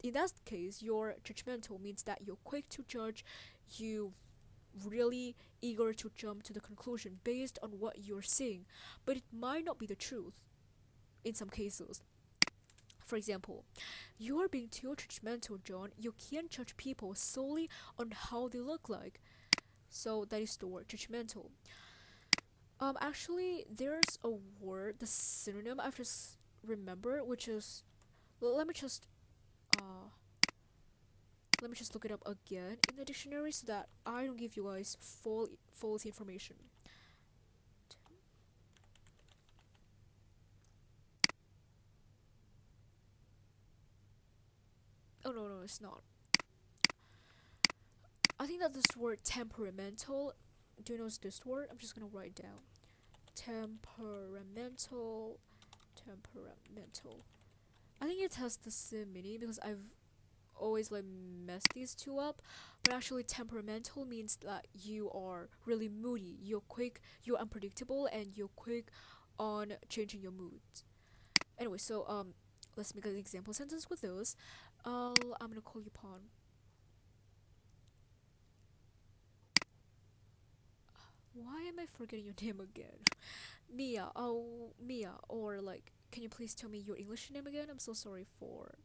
in that case, your judgmental means that you're quick to judge, you really eager to jump to the conclusion based on what you're seeing, but it might not be the truth in some cases. For example, you are being too judgmental, John. You can't judge people solely on how they look like. So that is the word judgmental. Actually, there's a word, the synonym I've just remembered, which is let me just uh let me just look it up again in the dictionary so that I don't give you guys false information. Oh no, it's not. I think that this word temperamental. Do you know this word? I'm just gonna write down temperamental. Temperamental. I think it has the same meaning because I've always like messed these two up. But actually, temperamental means that you are really moody, you're quick, you're unpredictable, and you're quick on changing your moods. Anyway, so let's make an example sentence with those. I'm gonna call you upon. Why am I forgetting your name again? Mia. Oh, Mia. Or like, can you please tell me your English name again? I'm so sorry for.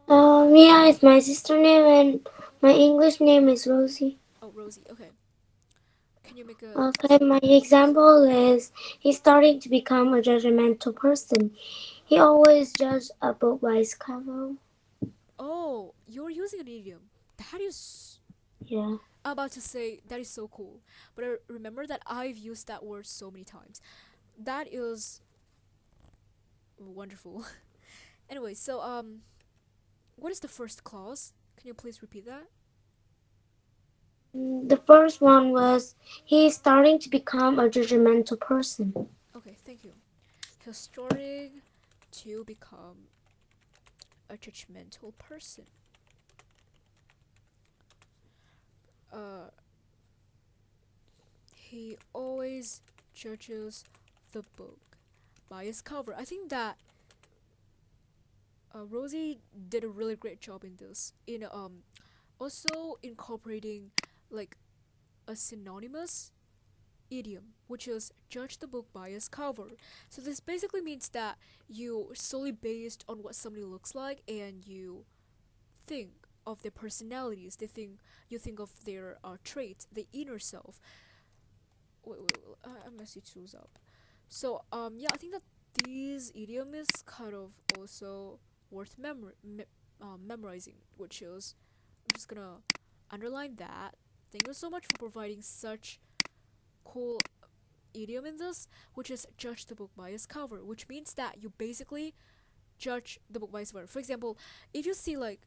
Mia is my sister name and my English name is Rosie. Oh, Rosie. Okay. Can you make a? Okay, my example is he's starting to become a judgmental person. He always judges a book by its cover. Oh, you're using an idiom. That is. Yeah. I'm about to say that is so cool, but I remember that I've used that word so many times. That is wonderful. Anyway, so what is the first clause? Can you please repeat that? The first one was he's starting to become a judgmental person. Okay, thank you. He's starting to become a judgmental person. Uh, he always judges the book by its cover. I think that Rosie did a really great job in this. In also incorporating like a synonymous idiom, which is judge the book by its cover. So this basically means that you solely based on what somebody looks like and you think of their personalities. You think of their traits, the inner self. Wait, I messed you tools up. So yeah, I think that these idiom is kind of also worth memorizing, which is I'm just gonna underline that. Thank you so much for providing such cool idiom in this, which is judge the book by its cover, which means that you basically judge the book by its cover. For example, if you see like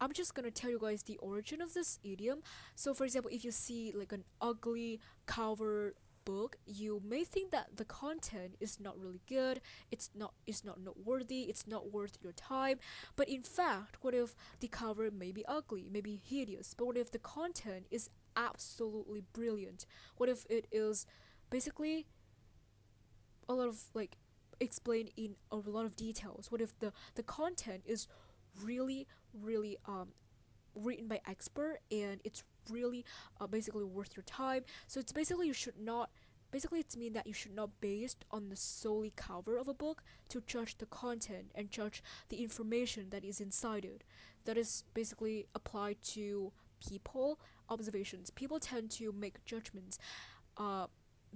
I'm just gonna tell you guys the origin of this idiom. So, for example, if you see like an ugly cover book, you may think that the content is not really good. It's not noteworthy. It's not worth your time. But in fact, what if the cover may be ugly, maybe hideous? But what if the content is absolutely brilliant? What if it is basically a lot of like explained in a lot of details? What if the content is really written by expert and it's really basically worth your time? So it's basically you should not basically it's mean that you should not based on the solely cover of a book to judge the content and judge the information that is inside it. That is basically applied to people observations. People tend to make judgments uh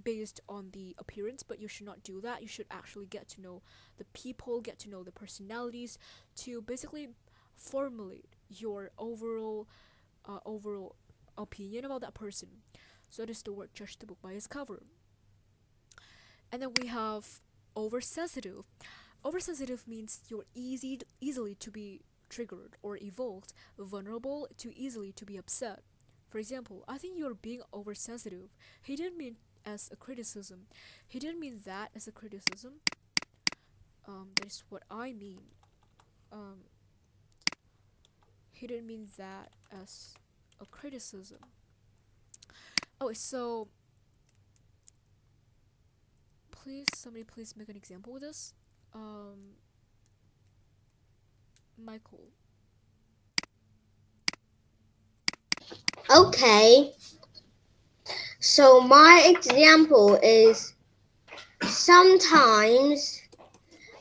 based on the appearance, but you should not do that. You should actually get to know the people, get to know the personalities to basically formulate your overall opinion about that person. So that is the word judge the book by its cover. And then we have oversensitive. Oversensitive means you're easily to be triggered or evoked, vulnerable to easily to be upset. For example, I think you're being oversensitive. He didn't mean as a criticism. He didn't mean that as a criticism. That is what I mean. Um, he didn't mean that as a criticism. Oh, so somebody please make an example with this. Michael. Okay, so my example is sometimes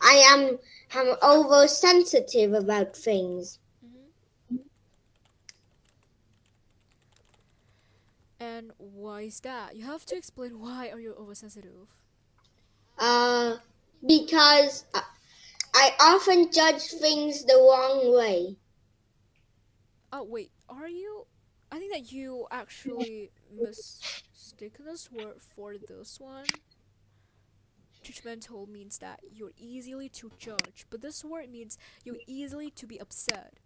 I am I'm oversensitive about things. Mm-hmm. And why is that? You have to explain why are you oversensitive. Uh, because I often judge things the wrong way. Oh wait, are you? I think that you actually mistaken this word for this one. Judgmental means that you're easily to judge, but this word means you're easily to be upset.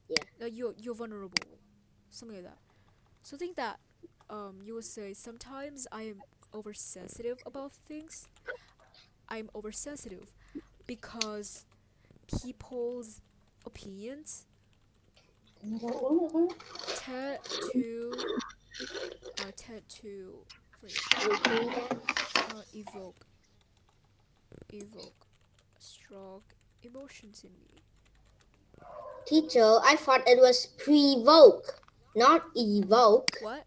Yeah. You're vulnerable, something like that. So I think that you would say sometimes I am oversensitive about things. I'm oversensitive because people's opinions tend to tend to wait, evoke strong emotions in me. Teacher, I thought it was provoke, not evoke. What?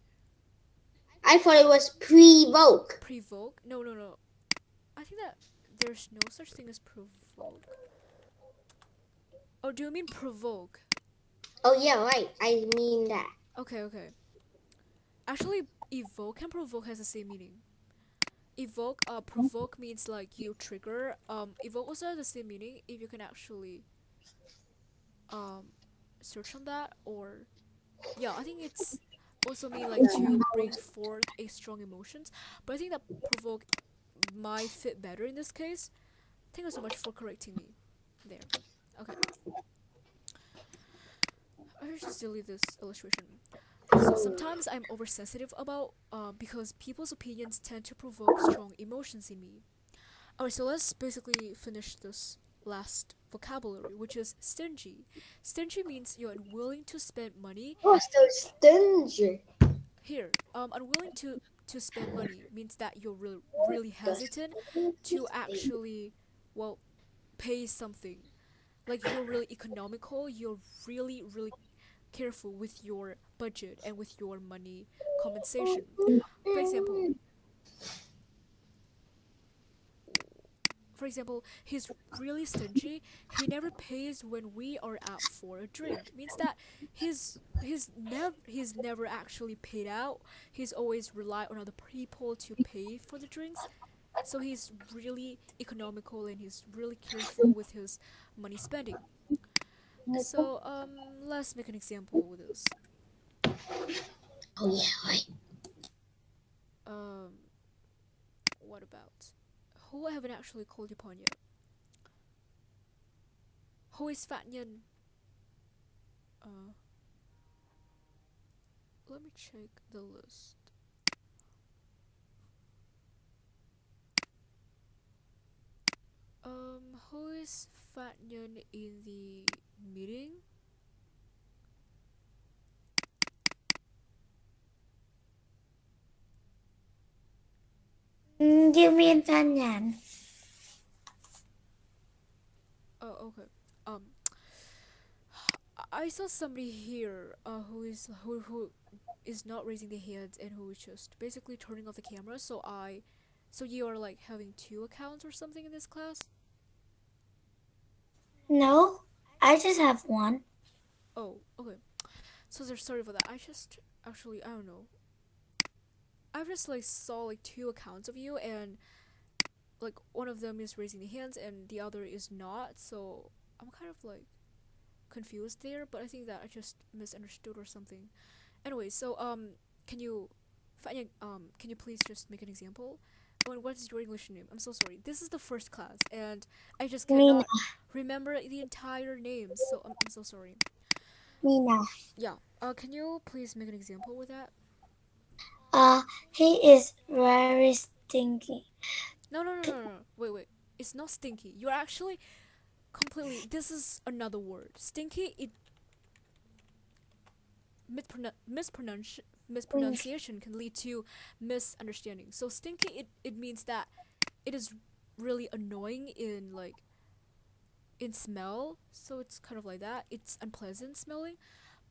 I thought it was provoke. Provoke? No. I think that there's no such thing as provoke. Oh, do you mean provoke? Oh yeah, right. I mean that. Okay. Actually, evoke and provoke has the same meaning. Provoke means like you trigger. Evoke also has the same meaning if you can actually um search on that or yeah, I think it's also mean like to bring forth a strong emotions, but I think that provoke might fit better in this case. Thank you so much for correcting me there. Okay, I should just delete this illustration. So sometimes I'm oversensitive about because people's opinions tend to provoke strong emotions in me. Alright, so let's basically finish this last vocabulary, which is stingy. Stingy means you're unwilling to spend money. Oh, so stingy. Here, unwilling to spend money means that you're really hesitant to actually, well, pay something. Like you're really economical. You're really careful with your budget and with your money compensation. For example, he's really stingy. He never pays when we are out for a drink. Means that he's never actually paid out. He's always rely on other people to pay for the drinks. So he's really economical and he's really careful with his money spending. So let's make an example with this. Oh yeah, right. Um what about who I haven't actually called upon yet? Who is Fat Nyan? Uh Let me check the list. Who is Fat Nyan in the meeting? You mean Tanyan? Oh, okay. Um, I saw somebody here who is not raising their hands and who is just basically turning off the camera. So you are like having two accounts or something in this class? No, I just have one. Oh, okay. So sorry for that. I just actually I don't know. I just like saw like two accounts of you and like one of them is raising the hands and the other is not. So I'm kind of like confused there, but I think that I just misunderstood or something. Anyway, so can you, can you please just make an example? Oh, and what is your English name? I'm so sorry. This is the first class, and I just Mina. cannot remember the entire name. So I'm so sorry. Mina. Yeah. Can you please make an example with that? Uh, he is very stinky. No. Wait. It's not stinky. You're actually completely. This is another word. Stinky. It mispronunciation can lead to misunderstanding. So stinky, it means that it is really annoying in like in smell. So it's kind of like that. It's unpleasant smelling.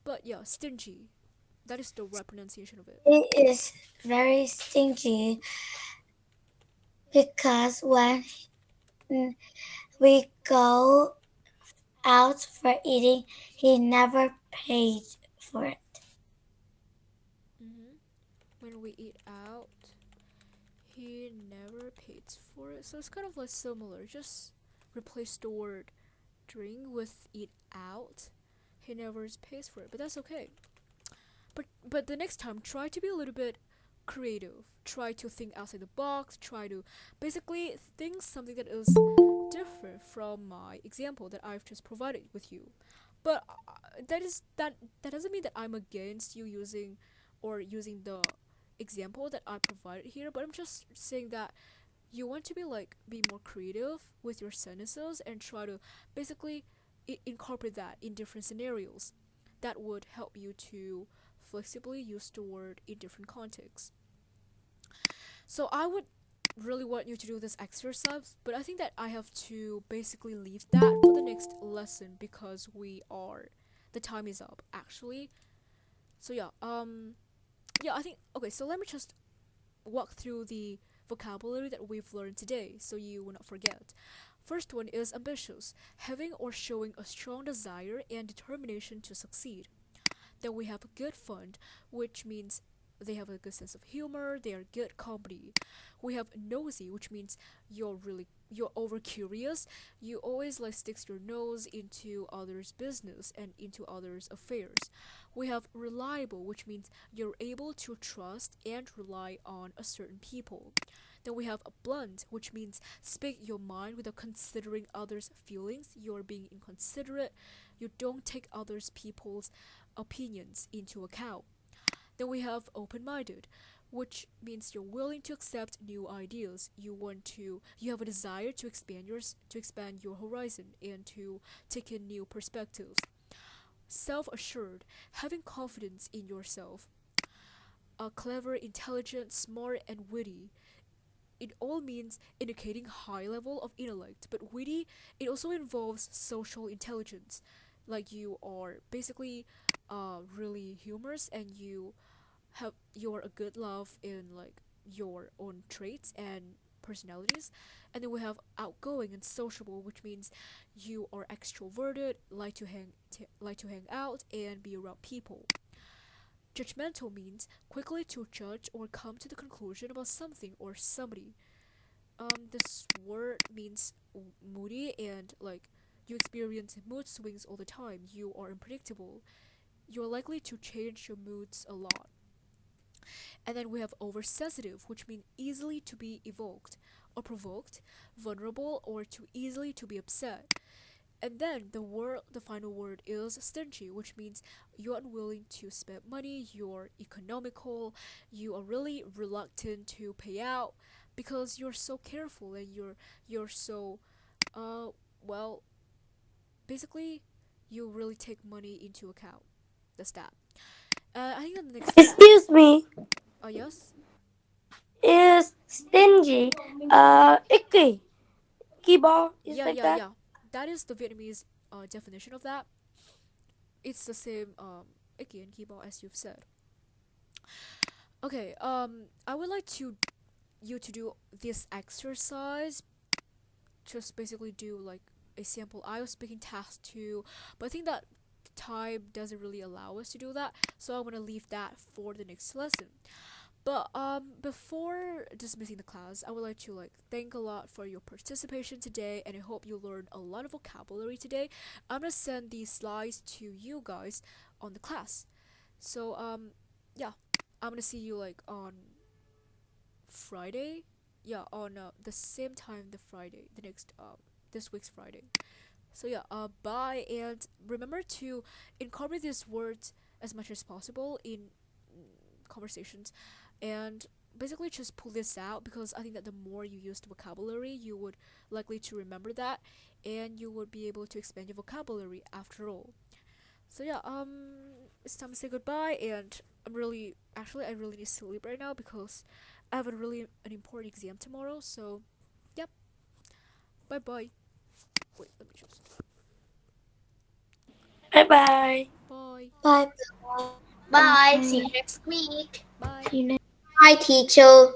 But yeah, stingy. That is the right pronunciation of it. He is very stingy because when we go out for eating, he never paid for it. Mm-hmm. When we eat out, he never pays for it. So it's kind of like similar. Just replace the word drink with eat out. He never pays for it, but that's okay. But the next time, try to be a little bit creative. Try to think outside the box. Try to basically think something that is different from my example that I've just provided with you. But that doesn't mean that I'm against you using the example that I provided here. But I'm just saying that you want to be more creative with your sentences and try to basically incorporate that in different scenarios. That would help you to flexibly use the word in different contexts. So I would really want you to do this exercise, but I think that I have to basically leave that for the next lesson because the time is up actually. So yeah, I think okay, so let me just walk through the vocabulary that we've learned today so you will not forget. First one is ambitious, having or showing a strong desire and determination to succeed. Then we have good fun, which means they have a good sense of humor, they are good company. We have nosy, which means you're over curious. You always like sticks your nose into others' business and into others' affairs. We have reliable, which means you're able to trust and rely on a certain people. Then we have blunt, which means speak your mind without considering others' feelings. You're being inconsiderate. You don't take others' people's opinions into account. Then we have open-minded, which means you're willing to accept new ideas. You have a desire to expand your horizon and to take in new perspectives. Self-assured, having confidence in yourself. Clever, intelligent, smart, and witty. It all means indicating high level of intellect, but witty, it also involves social intelligence. Like you are basically really humorous and you're a good love in like your own traits and personalities. And then we have outgoing and sociable, which means you are extroverted, like to hang out and be around people. Judgmental means quickly to judge or come to the conclusion about something or somebody. This word means moody and like you experience mood swings all the time. You are unpredictable. You're likely to change your moods a lot. And then we have oversensitive, which means easily to be evoked or provoked, vulnerable, or too easily to be upset. And then the final word is stingy, which means you're unwilling to spend money, you're economical, you are really reluctant to pay out because you're so careful and you're so uh well basically you really take money into account. That's that. I think that the next Excuse me, yes. is stingy icky? Keyboard is Yeah, like yeah, that? yeah. That is the Vietnamese definition of that. It's the same Iki and Kibo as you've said. Okay, I would like you to do this exercise. Just basically do like a sample IELTS speaking test too. But I think that time doesn't really allow us to do that, so I'm gonna leave that for the next lesson. But before dismissing the class, I would like to like thank a lot for your participation today, and I hope you learned a lot of vocabulary today. I'm gonna send these slides to you guys on the class. So yeah, I'm gonna see you like on Friday. Yeah, on the same time the Friday, the next this week's Friday. So yeah, bye, and remember to incorporate these words as much as possible in conversations, and basically just pull this out because I think that the more you use the vocabulary, you would likely to remember that, and you would be able to expand your vocabulary after all. So yeah, it's time to say goodbye, and I really need to sleep right now because I have an important exam tomorrow. So, yep, bye bye. Wait, let me just Bye bye. bye Bye. Bye. See you Bye. next week. bye. See you next. Bye, teacher.